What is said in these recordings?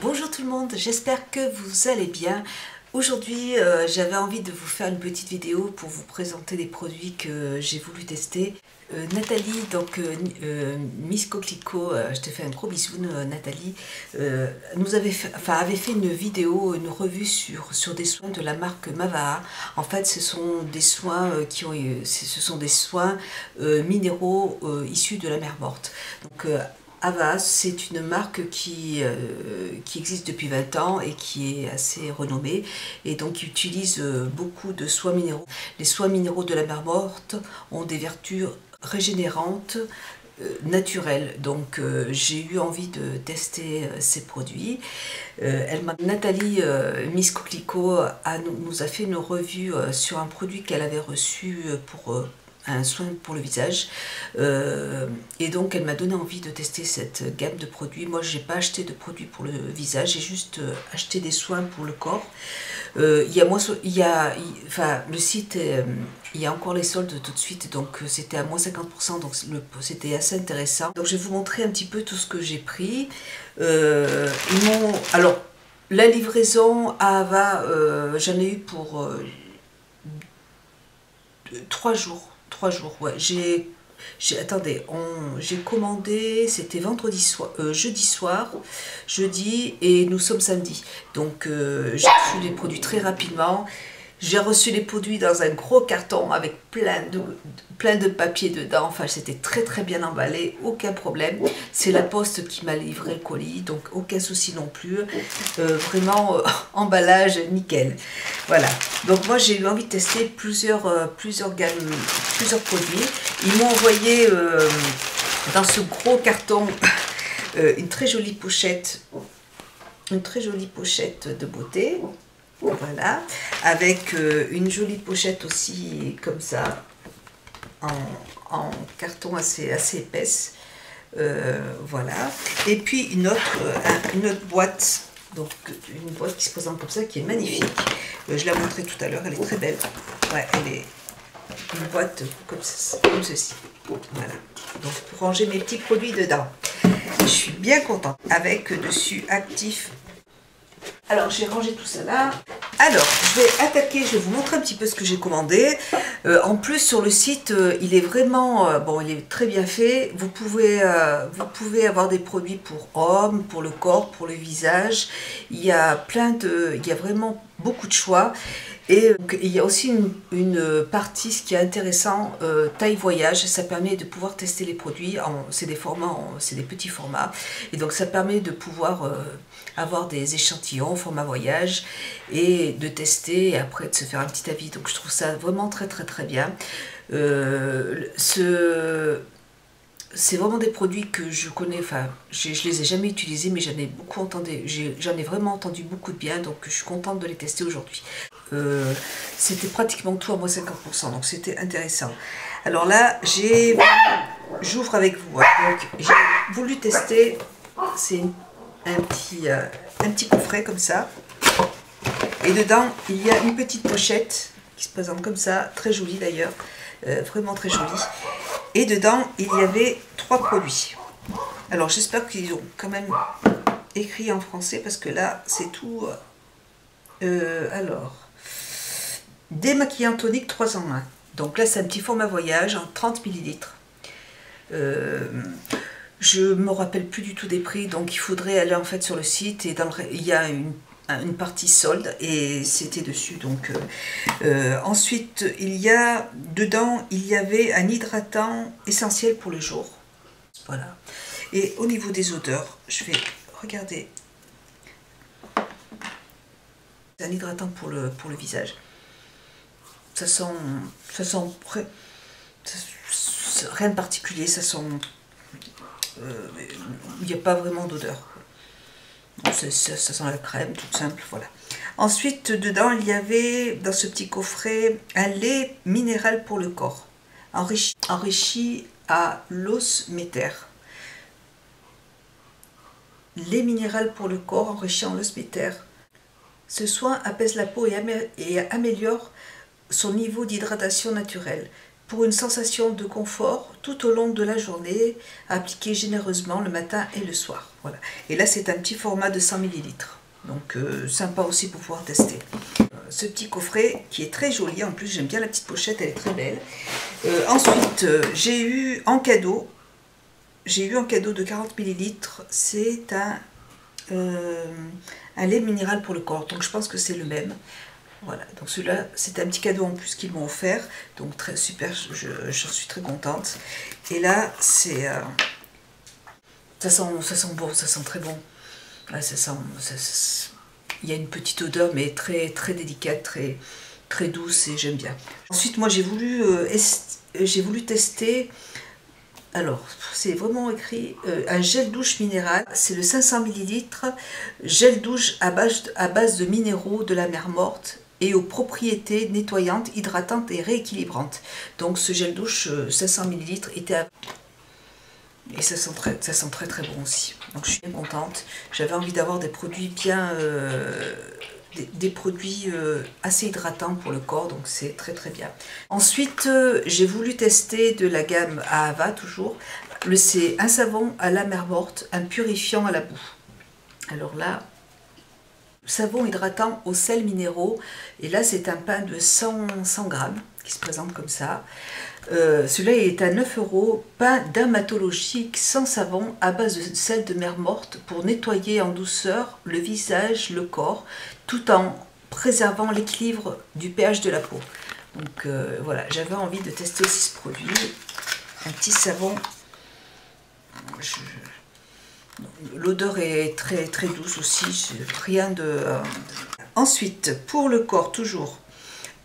Bonjour tout le monde, j'espère que vous allez bien. Aujourd'hui, j'avais envie de vous faire une petite vidéo pour vous présenter des produits que j'ai voulu tester. Nathalie, donc Miss Coquelicot, je te fais un gros bisou Nathalie, avait fait une vidéo, une revue sur des soins de la marque Mavaha. En fait, ce sont des soins minéraux issus de la mer morte. Donc, Havas, c'est une marque qui existe depuis 20 ans et qui est assez renommée et donc qui utilise beaucoup de soins minéraux. Les soins minéraux de la mer morte ont des vertus régénérantes, naturelles. Donc j'ai eu envie de tester ces produits. Nathalie Miss Coquelicot nous a fait une revue sur un produit qu'elle avait reçu pour un soin pour le visage, et donc elle m'a donné envie de tester cette gamme de produits. Moi j'ai pas acheté de produits pour le visage, j'ai juste acheté des soins pour le corps. Le site, il y a encore les soldes tout de suite, donc c'était à moins 50%, donc c'était assez intéressant. Donc je vais vous montrer un petit peu tout ce que j'ai pris. Alors la livraison à Ava, j'en ai eu pour 3 jours. 3 jours, ouais. J'ai commandé, c'était jeudi, et nous sommes samedi. Donc j'ai reçu les produits très rapidement. J'ai reçu les produits dans un gros carton avec plein de papier dedans. Enfin, c'était très bien emballé, aucun problème. C'est la poste qui m'a livré le colis, donc aucun souci non plus. Vraiment, emballage nickel. Voilà. Donc moi, j'ai eu envie de tester plusieurs gammes, plusieurs produits. Ils m'ont envoyé dans ce gros carton une très jolie pochette de beauté. Voilà, avec une jolie pochette aussi comme ça, en carton assez épaisse. Voilà, et puis une autre boîte, donc une boîte qui se présente comme ça, qui est magnifique. Je la montrais tout à l'heure, elle est très belle. Ouais, elle est une boîte comme ceci. Voilà, donc pour ranger mes petits produits dedans. Je suis bien contente, avec dessus actif. Alors j'ai rangé tout ça là. Alors je vais vous montrer un petit peu ce que j'ai commandé. En plus sur le site, il est vraiment il est très bien fait. Vous pouvez avoir des produits pour hommes, pour le corps, pour le visage. Il y a vraiment beaucoup de choix. Et il y a aussi une partie, ce qui est intéressant, taille voyage. Ça permet de pouvoir tester les produits. C'est des petits formats. Et donc ça permet de pouvoir avoir des échantillons format voyage et de tester et après de se faire un petit avis. Donc je trouve ça vraiment très bien. C'est vraiment des produits que je connais, enfin je les ai jamais utilisés, mais j'en ai vraiment entendu beaucoup de bien, donc je suis contente de les tester aujourd'hui. C'était pratiquement tout à moins 50%, donc c'était intéressant. Alors là, j'ouvre avec vous, hein. Donc j'ai voulu tester, c'est un petit coffret comme ça, et dedans il y a une petite pochette qui se présente comme ça, très jolie d'ailleurs, vraiment très jolie, et dedans il y avait 3 produits. Alors j'espère qu'ils ont quand même écrit en français, parce que là c'est tout. Alors, démaquillant tonique 3 en 1. Donc là c'est un petit format voyage en 30 ml. Je me rappelle plus du tout des prix, donc il faudrait aller en fait sur le site, et il y a une partie solde et c'était dessus. Donc ensuite il y avait un hydratant essentiel pour le jour. Voilà. Et au niveau des odeurs, je vais regarder. C'est un hydratant pour le visage. Ça sent rien de particulier, ça sent. Il n'y a pas vraiment d'odeur. Ça sent la crème, toute simple, voilà. Ensuite, dedans, il y avait, dans ce petit coffret, un lait minéral pour le corps, enrichi à l'os méter. Lait minéral pour le corps, enrichi en l'os méter. Ce soin apaise la peau et améliore son niveau d'hydratation naturelle. pour une sensation de confort tout au long de la journée, appliqué généreusement le matin et le soir. Voilà. Et là, c'est un petit format de 100 ml. Donc, sympa aussi pour pouvoir tester. Ce petit coffret qui est très joli, en plus j'aime bien la petite pochette, elle est très belle. Ensuite, j'ai eu en cadeau de 40 ml, c'est un lait minéral pour le corps, donc je pense que c'est le même. Voilà, donc celui-là, c'est un petit cadeau en plus qu'ils m'ont offert, donc très super, je suis très contente. Et là, c'est ça sent bon, ça sent très bon. Là, il y a une petite odeur, mais très très délicate, très douce, et j'aime bien. Ensuite, moi, j'ai voulu tester. Alors, c'est vraiment écrit un gel douche minéral, c'est le 500 ml, gel douche à base de minéraux de la mer Morte et aux propriétés nettoyantes, hydratantes et rééquilibrantes. Donc ce gel douche 500 ml était à... Et ça sent très très bon aussi. Donc je suis bien contente. J'avais envie d'avoir des produits bien... des produits assez hydratants pour le corps, donc c'est très très bien. Ensuite, j'ai voulu tester de la gamme Ahava, toujours. C'est un savon à la mer Morte, un purifiant à la boue. Alors là, savon hydratant aux sels minéraux, et là c'est un pain de 100 grammes qui se présente comme ça. Celui-là est à 9 €, pain dermatologique sans savon à base de sel de mer Morte pour nettoyer en douceur le visage, le corps, tout en préservant l'équilibre du pH de la peau. Donc voilà, j'avais envie de tester aussi ce produit. Un petit savon. L'odeur est très très douce aussi, rien de... Ensuite, pour le corps toujours,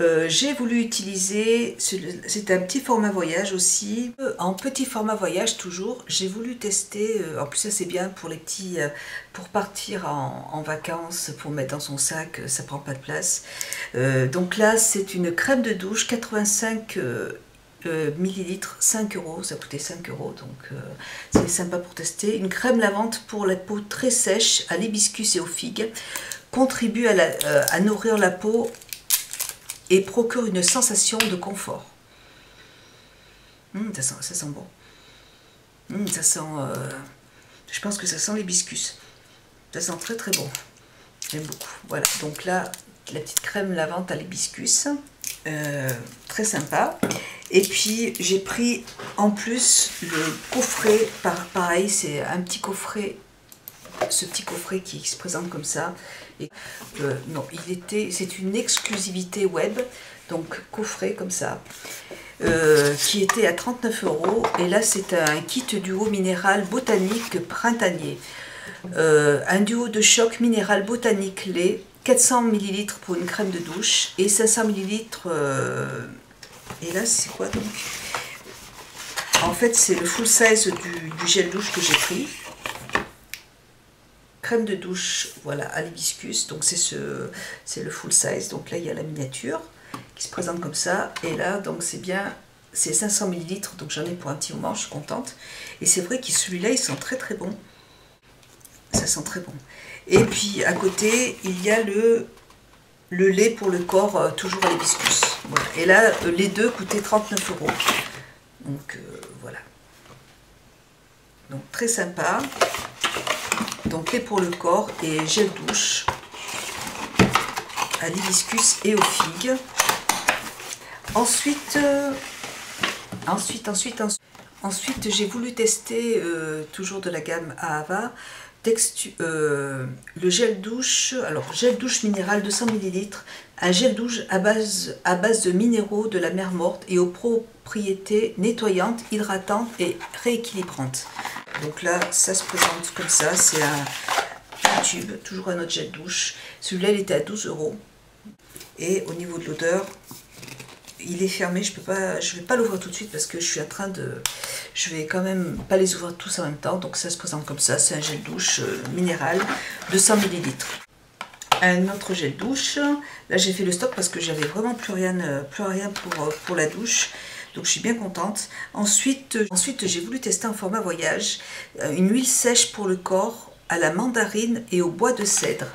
j'ai voulu utiliser, c'est un petit format voyage aussi, en petit format voyage toujours, j'ai voulu tester, en plus ça c'est bien pour les petits, pour partir en vacances, pour mettre dans son sac, ça prend pas de place. Donc là c'est une crème de douche 85 millilitres, 5 €, ça coûtait 5 €, donc c'est sympa pour tester. Une crème lavante pour la peau très sèche à l'hibiscus et aux figues, contribue à nourrir la peau et procure une sensation de confort. Ça sent bon. Ça sent, je pense que ça sent l'hibiscus. Ça sent très très bon. J'aime beaucoup. Voilà, donc là, la petite crème lavante à l'hibiscus. Très sympa. Et puis j'ai pris en plus le coffret, pareil, c'est un petit coffret, ce petit coffret qui se présente comme ça. Et, non, c'est une exclusivité web, donc coffret comme ça, qui était à 39 €. Et là c'est un kit duo minéral botanique printanier, un duo de choc minéral botanique lait, 400 ml pour une crème de douche et 500 ml. Et là c'est quoi donc? En fait c'est le full size du gel douche que j'ai pris. Crème de douche, voilà, à l'hibiscus, donc c'est le full size. Donc là il y a la miniature qui se présente comme ça, et là donc c'est bien, c'est 500 ml, donc j'en ai pour un petit moment, je suis contente. Et c'est vrai que celui-là il sent très très bon, ça sent très bon. Et puis à côté il y a le lait pour le corps, toujours à l'hibiscus. Voilà. Et là les deux coûtaient 39 €, donc voilà, donc très sympa. Donc lait pour le corps et gel douche à l'hibiscus et aux figues. Ensuite j'ai voulu tester, toujours de la gamme Ahava, le gel douche. Alors gel douche minéral 200 ml, un gel douche à base de minéraux de la mer Morte et aux propriétés nettoyantes, hydratantes et rééquilibrantes. Donc là ça se présente comme ça, c'est un tube, toujours un autre gel douche. Celui-là il était à 12 €. Et au niveau de l'odeur, il est fermé, je vais pas l'ouvrir tout de suite parce que je vais quand même pas les ouvrir tous en même temps. Donc ça se présente comme ça, c'est un gel douche minéral 200 ml. Un autre gel douche, là j'ai fait le stock parce que j'avais vraiment plus rien pour la douche. Donc je suis bien contente. Ensuite j'ai voulu tester en format voyage, une huile sèche pour le corps à la mandarine et au bois de cèdre.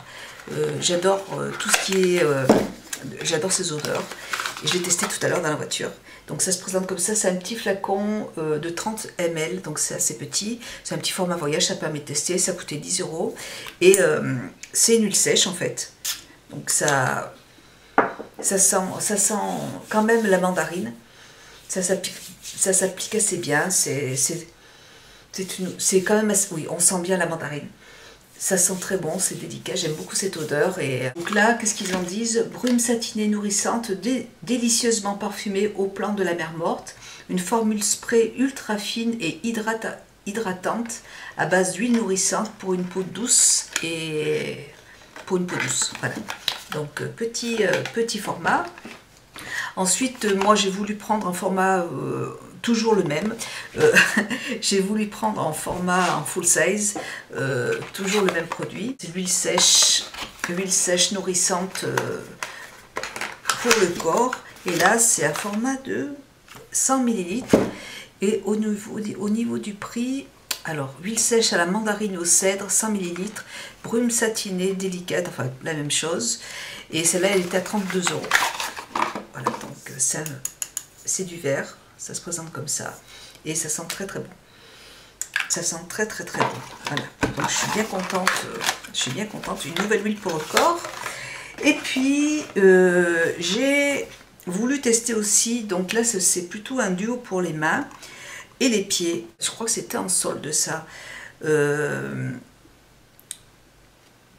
J'adore tout ce qui est... j'adore ces odeurs. Et je l'ai testé tout à l'heure dans la voiture. Donc ça se présente comme ça, c'est un petit flacon de 30 ml, donc c'est assez petit, c'est un petit format voyage, ça permet de tester, ça coûtait 10 € et c'est une huile sèche en fait. Donc ça sent quand même la mandarine, ça s'applique assez bien, c'est quand même assez, oui, on sent bien la mandarine. Ça sent très bon, c'est délicat, j'aime beaucoup cette odeur. Et donc là, qu'est-ce qu'ils en disent? Brume satinée nourrissante, délicieusement parfumée au plan de la mer morte. Une formule spray ultra fine et hydratante à base d'huile nourrissante pour une peau douce Voilà. Donc petit format. Ensuite, moi j'ai voulu prendre un format toujours le même. J'ai voulu prendre en format en full size, toujours le même produit. C'est l'huile sèche nourrissante pour le corps. Et là, c'est un format de 100 ml. Et au niveau du prix, alors, huile sèche à la mandarine au cèdre, 100 ml, brume satinée, délicate, enfin la même chose. Et celle-là, elle était à 32 €. Voilà, donc ça, c'est du vert, ça se présente comme ça. Et ça sent très très bon. Ça sent très très très bon. Voilà, donc je suis bien contente. Une nouvelle huile pour le corps. Et puis, j'ai voulu tester aussi, donc là, c'est plutôt un duo pour les mains et les pieds. Je crois que c'était en solde ça.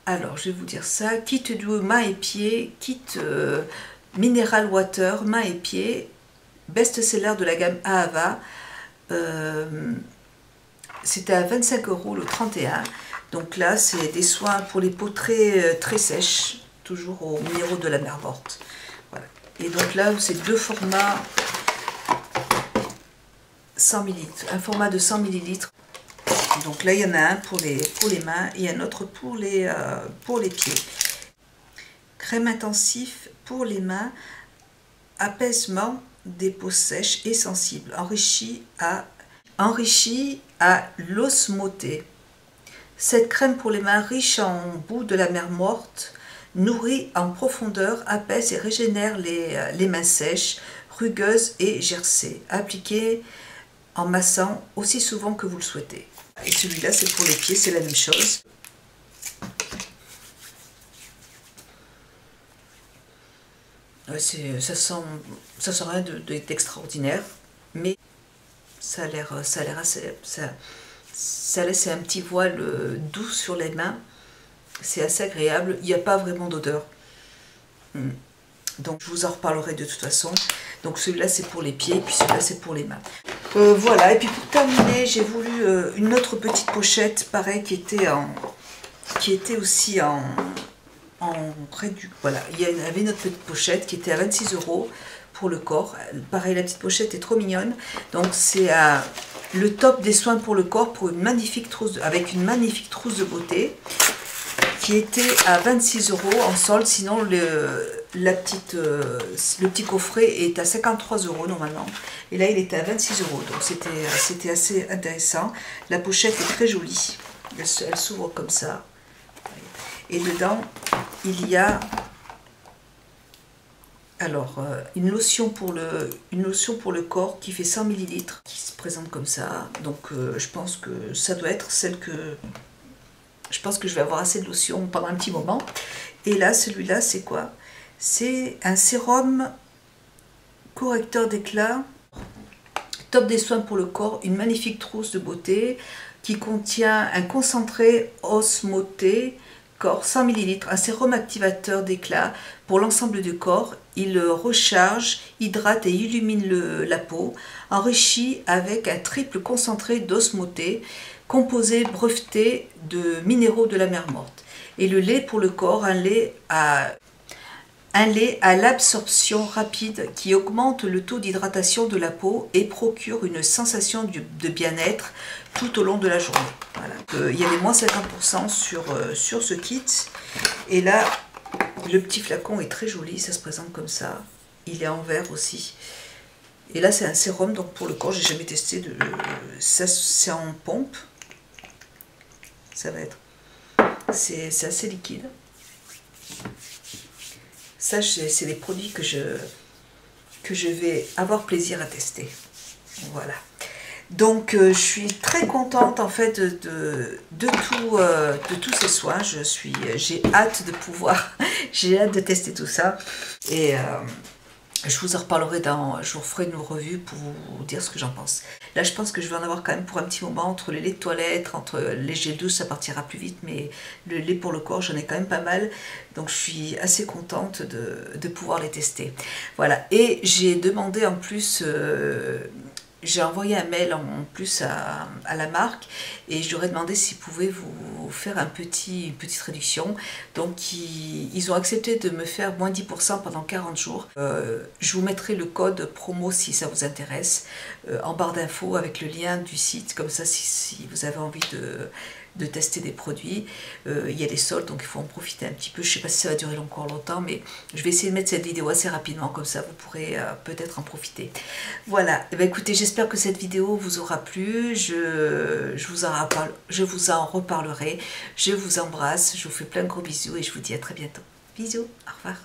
Alors, je vais vous dire ça. Kit duo mains et pieds, kit mineral water, mains et pieds, best-seller de la gamme Ahava. C'était à 25 € le 31. Donc là, c'est des soins pour les peaux très, très sèches, toujours aux minéraux de la mer morte. Voilà. Et donc là, c'est deux formats 100 ml, un format de 100 ml. Donc là, il y en a un pour les mains et un autre pour les pieds. Crème intensif pour les mains, apaisement des peaux sèches et sensibles, enrichi à l'osmoté. Cette crème pour les mains riche en boue de la mer morte, nourrit en profondeur, apaise et régénère les mains sèches, rugueuses et gercées. Appliquez en massant aussi souvent que vous le souhaitez. Et celui-là, c'est pour les pieds, c'est la même chose. Ça sent rien d'extraordinaire, mais ça a l'air assez... Ça laisse un petit voile doux sur les mains. C'est assez agréable. Il n'y a pas vraiment d'odeur. Donc je vous en reparlerai de toute façon. Donc celui-là c'est pour les pieds, puis celui-là c'est pour les mains. Voilà, et puis pour terminer, j'ai voulu une autre petite pochette, pareil, qui était aussi en réduit. Voilà, il y avait une autre petite pochette qui était à 26 € pour le corps. Pareil, la petite pochette est trop mignonne. Donc c'est le top des soins pour le corps pour avec une magnifique trousse de beauté qui était à 26 € en solde. Sinon le petit coffret est à 53 € normalement, et là il était à 26 €, donc c'était assez intéressant. La pochette est très jolie, elle s'ouvre comme ça, et dedans il y a alors une lotion pour le corps qui fait 100 ml, qui se présente comme ça. Donc je pense que ça doit être celle que... Je pense que je vais avoir assez de lotion pendant un petit moment. Et là, celui-là, c'est quoi? C'est un sérum correcteur d'éclat, top des soins pour le corps, une magnifique trousse de beauté qui contient un concentré osmoté corps 100 ml, un sérum activateur d'éclat pour l'ensemble du corps. Il recharge, hydrate et illumine la peau, enrichi avec un triple concentré d'osmoté, composé breveté de minéraux de la mer morte. Et le lait pour le corps, un lait à l'absorption rapide qui augmente le taux d'hydratation de la peau et procure une sensation de bien-être tout au long de la journée. Voilà. Il y avait moins 50% sur ce kit. Et là, le petit flacon est très joli, ça se présente comme ça. Il est en verre aussi. Et là, c'est un sérum donc pour le corps, j'ai jamais testé. Ça, c'est en pompe. Ça va être... C'est assez liquide. Ça, c'est des produits que que je vais avoir plaisir à tester. Voilà. Donc je suis très contente en fait de tous ces soins. J'ai hâte de pouvoir, j'ai hâte de tester tout ça. Et je vous en reparlerai je vous ferai une revue pour vous dire ce que j'en pense. Là, je pense que je vais en avoir quand même pour un petit moment entre les laits de toilette, entre les gels douche, ça partira plus vite, mais le lait pour le corps, j'en ai quand même pas mal. Donc, je suis assez contente de pouvoir les tester. Voilà. Et j'ai demandé en plus... j'ai envoyé un mail en plus à la marque et je leur ai demandé s'ils pouvaient vous faire une petite réduction. Donc ils ont accepté de me faire moins 10% pendant 40 jours. Je vous mettrai le code promo si ça vous intéresse en barre d'infos avec le lien du site. Comme ça, si vous avez envie de tester des produits, il y a des soldes, donc il faut en profiter un petit peu. Je ne sais pas si ça va durer encore longtemps, mais je vais essayer de mettre cette vidéo assez rapidement, comme ça vous pourrez peut-être en profiter. Voilà, et bien, écoutez, j'espère que cette vidéo vous aura plu, je vous en reparlerai, je vous embrasse, je vous fais plein de gros bisous et je vous dis à très bientôt. Bisous, au revoir.